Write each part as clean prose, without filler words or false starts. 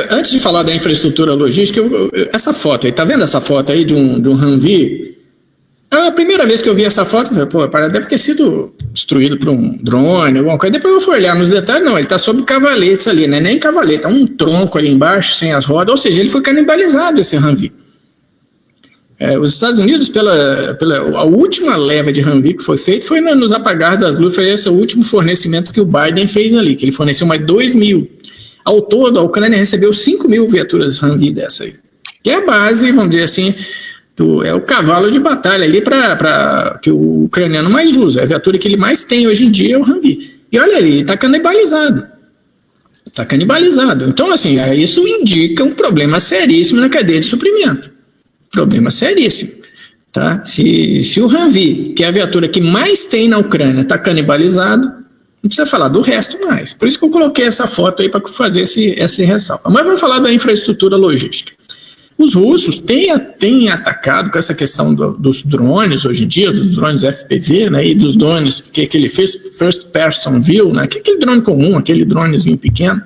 Antes de falar da infraestrutura logística, essa foto aí, tá vendo essa foto aí de um Humvee? A primeira vez que eu vi essa foto, eu falei, pô, deve ter sido destruído por um drone, alguma coisa. Depois eu fui olhar nos detalhes, não, ele está sob cavaletes ali, né? Nem cavalete, é um tronco ali embaixo, sem as rodas, ou seja, ele foi canibalizado, esse Humvee. Os Estados Unidos, a última leva de Humvee que foi feita foi nos apagar das luzes, foi esse o último fornecimento que o Biden fez ali, que ele forneceu mais 2.000. Ao todo, a Ucrânia recebeu 5.000 viaturas Humvee dessa aí, que é a base, vamos dizer assim, é o cavalo de batalha ali que o ucraniano mais usa. A viatura que ele mais tem hoje em dia é o Humvee. E olha ali, está canibalizado. Está canibalizado. Então, assim, isso indica um problema seríssimo na cadeia de suprimento. Problema seríssimo. Tá? Se o Humvee, que é a viatura que mais tem na Ucrânia, está canibalizado, não precisa falar do resto mais. Por isso que eu coloquei essa foto aí para fazer esse ressalto. Mas vamos falar da infraestrutura logística. Os russos têm atacado com essa questão dos drones hoje em dia, dos drones FPV, né, e dos drones que ele fez First Person View, né, que é aquele drone comum, aquele dronezinho pequeno,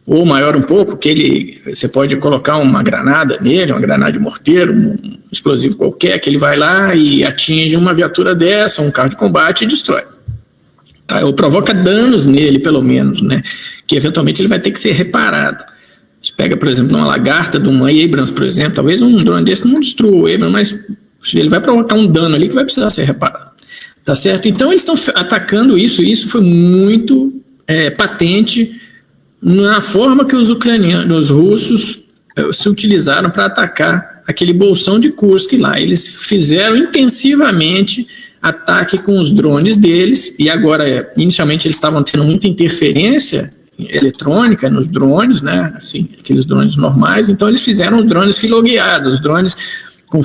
ou maior um pouco, que você pode colocar uma granada nele, uma granada de morteiro, um explosivo qualquer, que ele vai lá e atinge uma viatura dessa, um carro de combate e destrói. Tá? Ou provoca danos nele, pelo menos, né, que eventualmente ele vai ter que ser reparado. Você pega, por exemplo, uma lagarta de uma Abrams, por exemplo, talvez um drone desse não destrua o Abrams, mas ele vai provocar um dano ali que vai precisar ser reparado. Tá certo? Então eles estão atacando isso, e isso foi muito patente na forma que os russos se utilizaram para atacar aquele bolsão de Kursk lá. Eles fizeram intensivamente ataque com os drones deles, e agora, inicialmente, eles estavam tendo muita interferência eletrônica nos drones, né, assim, aqueles drones normais. Então eles fizeram drones filogueados, os drones com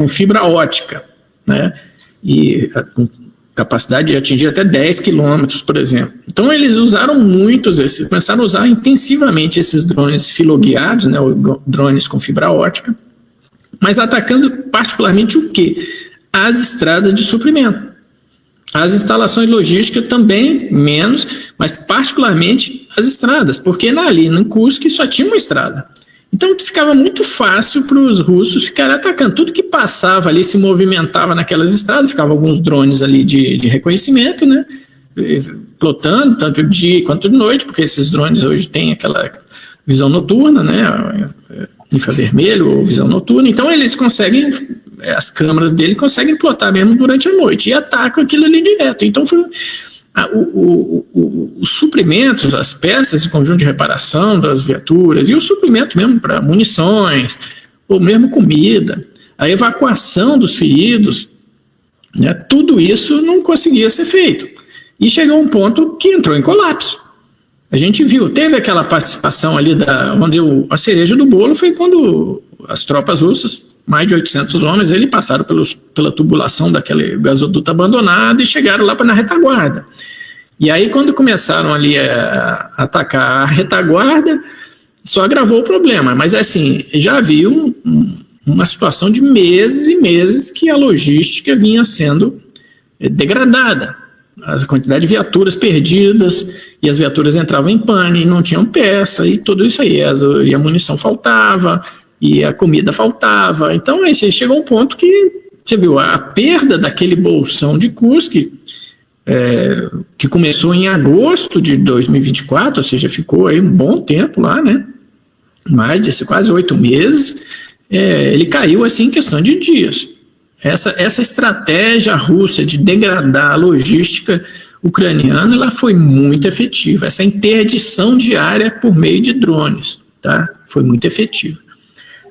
fibra ótica, né, e com capacidade de atingir até 10 quilômetros, por exemplo. Então eles usaram começaram a usar intensivamente esses drones filogueados, né, drones com fibra ótica, mas atacando particularmente o quê? As estradas de suprimento. As instalações logísticas também menos, mas particularmente as estradas, porque ali em Kursk só tinha uma estrada. Então ficava muito fácil para os russos ficarem atacando. Tudo que passava ali se movimentava naquelas estradas, ficavam alguns drones ali de reconhecimento, né, plotando, tanto de dia quanto de noite, porque esses drones hoje têm aquela visão noturna, né, infravermelho ou visão noturna. Então eles conseguem, as câmeras dele conseguem plotar mesmo durante a noite e atacam aquilo ali direto. Então os suprimentos, as peças de conjunto de reparação das viaturas e o suprimento mesmo para munições ou mesmo comida, a evacuação dos feridos, né, tudo isso não conseguia ser feito. E chegou um ponto que entrou em colapso. A gente viu, teve aquela participação ali, onde a cereja do bolo foi quando as tropas russas, mais de 800 homens, eles passaram pela tubulação daquele gasoduto abandonado e chegaram lá na retaguarda. E aí, quando começaram ali a atacar a retaguarda, só agravou o problema. Mas, assim, já havia uma situação de meses e meses que a logística vinha sendo degradada. A quantidade de viaturas perdidas, e as viaturas entravam em pane, não tinham peça, e tudo isso aí. E a munição faltava, e a comida faltava. Então, aí chegou um ponto que, você viu, a perda daquele bolsão de Kursk, que começou em agosto de 2024, ou seja, ficou aí um bom tempo lá, né? Mais de quase 8 meses, ele caiu assim em questão de dias. Essa estratégia russa de degradar a logística ucraniana, ela foi muito efetiva. Essa interdição diária por meio de drones, tá? Foi muito efetiva.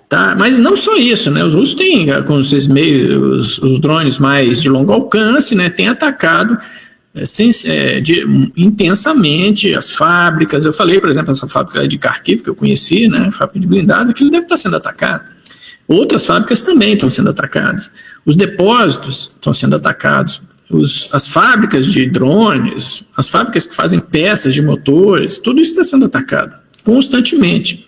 Tá? Mas não só isso, né? Os russos têm, com esses meios, os drones mais de longo alcance, né, têm atacado intensamente as fábricas. Eu falei, por exemplo, essa fábrica de Kharkiv que eu conheci, né, fábrica de blindados, aquilo deve estar sendo atacado. Outras fábricas também estão sendo atacadas. Os depósitos estão sendo atacados. As fábricas de drones, as fábricas que fazem peças de motores, tudo isso está sendo atacado constantemente.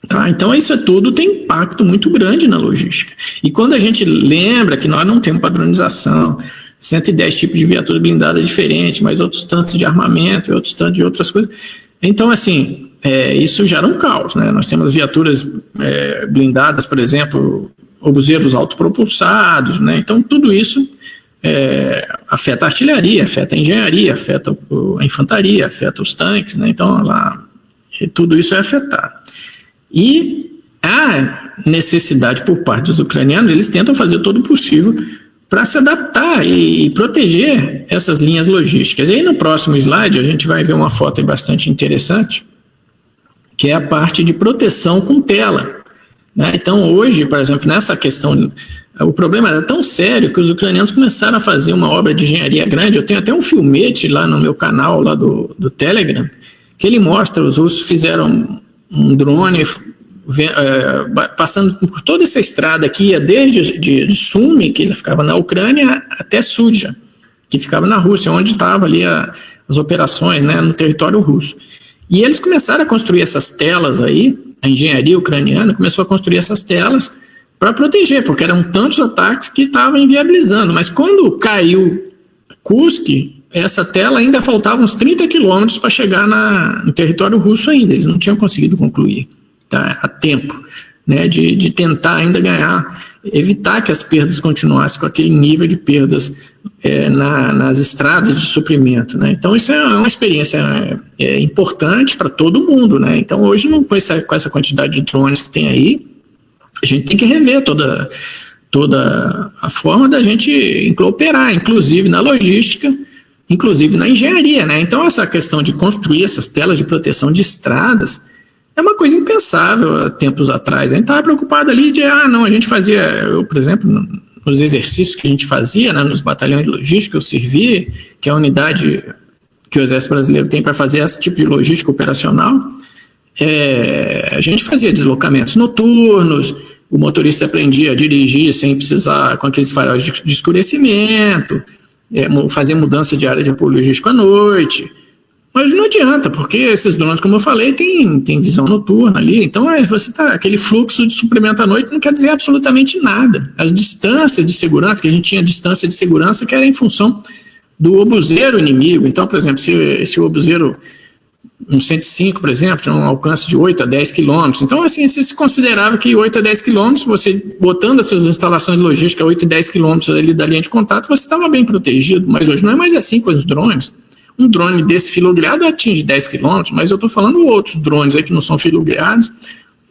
Tá? Então isso tudo tem impacto muito grande na logística. E quando a gente lembra que nós não temos padronização, 110 tipos de viatura blindada diferente, mas outros tantos de armamento e outros tantos de outras coisas, Então, assim, isso gera um caos, né? Nós temos viaturas blindadas, por exemplo, obuseiros autopropulsados, né? Então, tudo isso afeta a artilharia, afeta a engenharia, afeta a infantaria, afeta os tanques, né? Então, tudo isso é afetado. E a necessidade por parte dos ucranianos, eles tentam fazer todo o possível para se adaptar e proteger essas linhas logísticas. E aí no próximo slide a gente vai ver uma foto aí bastante interessante, que é a parte de proteção com tela, né? Então hoje, por exemplo, nessa questão, o problema era tão sério que os ucranianos começaram a fazer uma obra de engenharia grande. Eu tenho até um filmete lá no meu canal, lá do Telegram, que ele mostra, os russos fizeram um drone passando por toda essa estrada que ia desde de Sumy, que ficava na Ucrânia, até Sudzha, que ficava na Rússia, onde estavam ali as operações, né, no território russo. E eles começaram a construir essas telas aí, a engenharia ucraniana começou a construir essas telas para proteger, porque eram tantos ataques que estavam inviabilizando. Mas quando caiu Kursk, essa tela ainda faltava uns 30 quilômetros para chegar no território russo ainda, eles não tinham conseguido concluir. Tá, a tempo, né, de tentar ainda evitar que as perdas continuassem com aquele nível de perdas nas estradas de suprimento, né? Então isso é uma experiência importante para todo mundo, né? Então hoje, com essa quantidade de drones que tem aí, a gente tem que rever toda a forma da gente operar, inclusive na logística, inclusive na engenharia, né? Então essa questão de construir essas telas de proteção de estradas é uma coisa impensável há tempos atrás. A gente estava preocupado ali a gente fazia, por exemplo, nos exercícios que a gente fazia, né, nos batalhões de logística, eu servi, que é a unidade que o Exército Brasileiro tem para fazer esse tipo de logística operacional, a gente fazia deslocamentos noturnos, o motorista aprendia a dirigir sem precisar, com aqueles faróis de escurecimento, fazer mudança de área de apoio logístico à noite. Mas não adianta, porque esses drones, como eu falei, tem visão noturna ali. Então, aquele fluxo de suprimento à noite não quer dizer absolutamente nada. As distâncias de segurança, que a gente tinha distância de segurança, que era em função do obuseiro inimigo. Então, por exemplo, se o obuseiro, um 105, por exemplo, tinha um alcance de 8 a 10 quilômetros. Então, assim, você se considerava que 8 a 10 quilômetros, você botando essas instalações de logística a 8 e 10 quilômetros ali da linha de contato, você estava bem protegido. Mas hoje não é mais assim com os drones. Um drone desse filoguiado atinge 10 km, mas eu estou falando outros drones aí que não são filoguiados,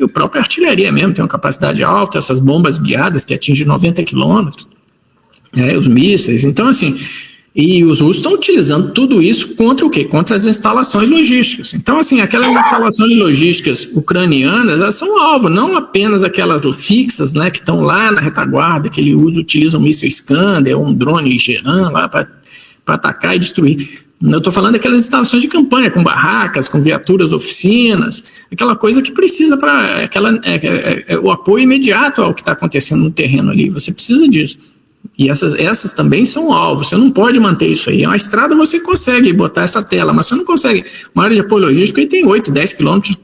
e a própria artilharia mesmo tem uma capacidade alta, essas bombas guiadas que atingem 90 km, os mísseis. Então, assim, e os russos estão utilizando tudo isso contra o quê? Contra as instalações logísticas. Então, assim, aquelas instalações logísticas ucranianas, elas são alvo, não apenas aquelas fixas, né, que estão lá na retaguarda, que ele utiliza um míssil Iskander, ou um drone Geran lá para atacar e destruir. Eu estou falando daquelas instalações de campanha, com barracas, com viaturas, oficinas, aquela coisa que precisa para o apoio imediato ao que está acontecendo no terreno ali. Você precisa disso. E essas também são alvos. Você não pode manter isso aí. Uma estrada você consegue botar essa tela, mas você não consegue. Uma área de apoio logístico aí tem 8, 10 quilômetros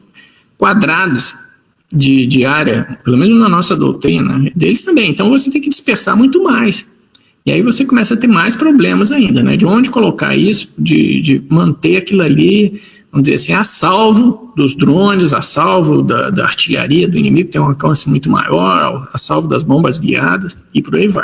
quadrados de área, pelo menos na nossa doutrina, deles também. Então você tem que dispersar muito mais. E aí você começa a ter mais problemas ainda, né? De onde colocar isso, de manter aquilo ali, vamos dizer assim, a salvo dos drones, a salvo da artilharia do inimigo, que tem um alcance muito maior, a salvo das bombas guiadas, e por aí vai.